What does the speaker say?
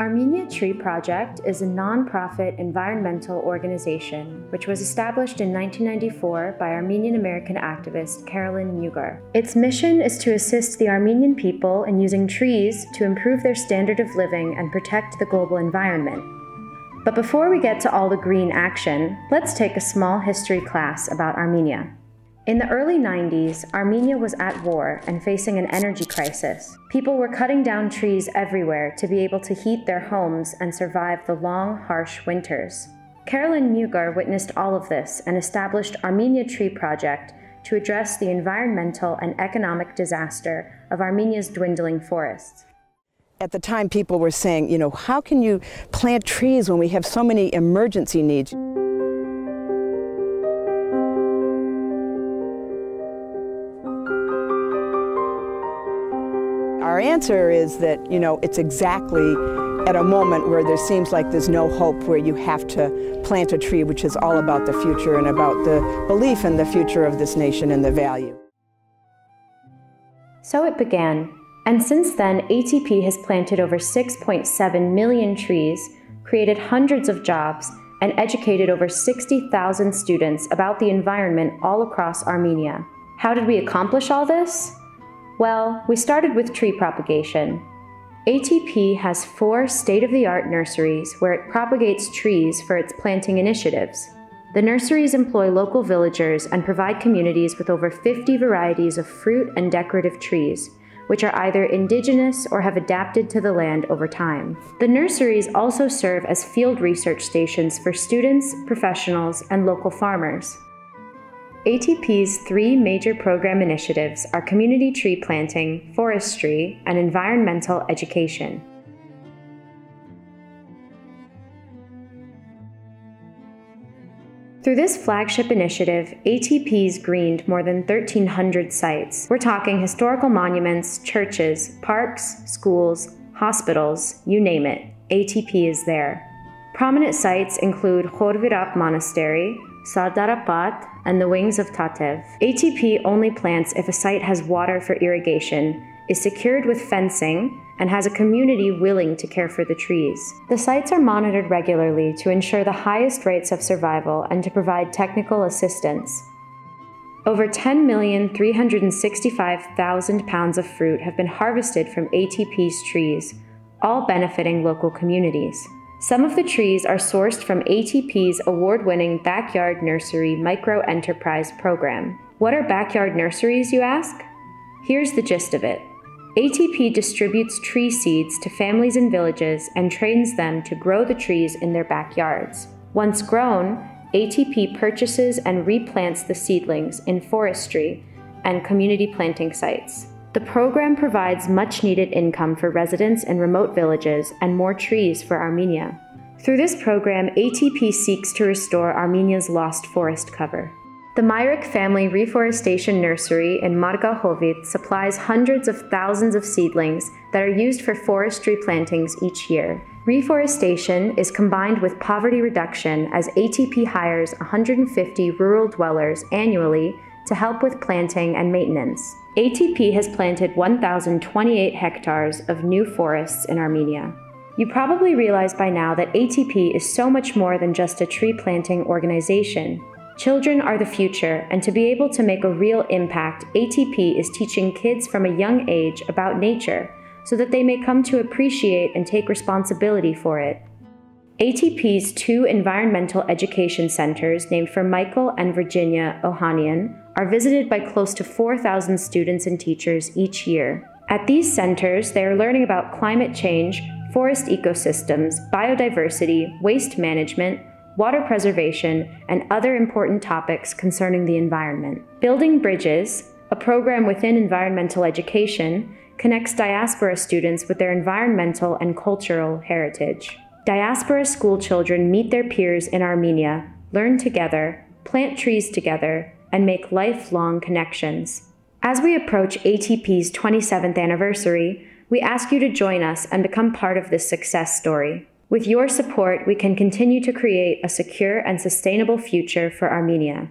Armenia Tree Project is a non-profit environmental organization which was established in 1994 by Armenian-American activist Carolyn Mugar. Its mission is to assist the Armenian people in using trees to improve their standard of living and protect the global environment. But before we get to all the green action, let's take a small history class about Armenia. In the early 90s, Armenia was at war and facing an energy crisis. People were cutting down trees everywhere to be able to heat their homes and survive the long, harsh winters. Carolyn Mugar witnessed all of this and established Armenia Tree Project to address the environmental and economic disaster of Armenia's dwindling forests. At the time, people were saying, how can you plant trees when we have so many emergency needs? Our answer is that, it's exactly at a moment where there seems like there's no hope, where you have to plant a tree, which is all about the future and about the belief in the future of this nation and the value. So it began, and since then, ATP has planted over 6.7 million trees, created hundreds of jobs, and educated over 60,000 students about the environment all across Armenia. How did we accomplish all this? Well, we started with tree propagation. ATP has 4 state-of-the-art nurseries where it propagates trees for its planting initiatives. The nurseries employ local villagers and provide communities with over 50 varieties of fruit and decorative trees, which are either indigenous or have adapted to the land over time. The nurseries also serve as field research stations for students, professionals, and local farmers. ATP's 3 major program initiatives are community tree planting, forestry, and environmental education. Through this flagship initiative, ATP's greened more than 1,300 sites. We're talking historical monuments, churches, parks, schools, hospitals, you name it, ATP is there. Prominent sites include Khorvirap Monastery, Sardarapat, and the Wings of Tatev. ATP only plants if a site has water for irrigation, is secured with fencing, and has a community willing to care for the trees. The sites are monitored regularly to ensure the highest rates of survival and to provide technical assistance. Over 10,365,000 pounds of fruit have been harvested from ATP's trees, all benefiting local communities. Some of the trees are sourced from ATP's award-winning Backyard Nursery Micro-Enterprise Program. What are backyard nurseries, you ask? Here's the gist of it. ATP distributes tree seeds to families in villages and trains them to grow the trees in their backyards. Once grown, ATP purchases and replants the seedlings in forestry and community planting sites. The program provides much-needed income for residents in remote villages and more trees for Armenia. Through this program, ATP seeks to restore Armenia's lost forest cover. The Myrick Family Reforestation Nursery in Margahovit supplies hundreds of thousands of seedlings that are used for forestry plantings each year. Reforestation is combined with poverty reduction as ATP hires 150 rural dwellers annually to help with planting and maintenance. ATP has planted 1,028 hectares of new forests in Armenia. You probably realize by now that ATP is so much more than just a tree planting organization. Children are the future, and to be able to make a real impact, ATP is teaching kids from a young age about nature so that they may come to appreciate and take responsibility for it. ATP's 2 environmental education centers, named for Michael and Virginia Ohanian, are visited by close to 4,000 students and teachers each year. At these centers, they are learning about climate change, forest ecosystems, biodiversity, waste management, water preservation, and other important topics concerning the environment. Building Bridges, a program within environmental education, connects diaspora students with their environmental and cultural heritage. Diaspora school children meet their peers in Armenia, learn together, plant trees together, and make lifelong connections. As we approach ATP's 27th anniversary, we ask you to join us and become part of this success story. With your support, we can continue to create a secure and sustainable future for Armenia.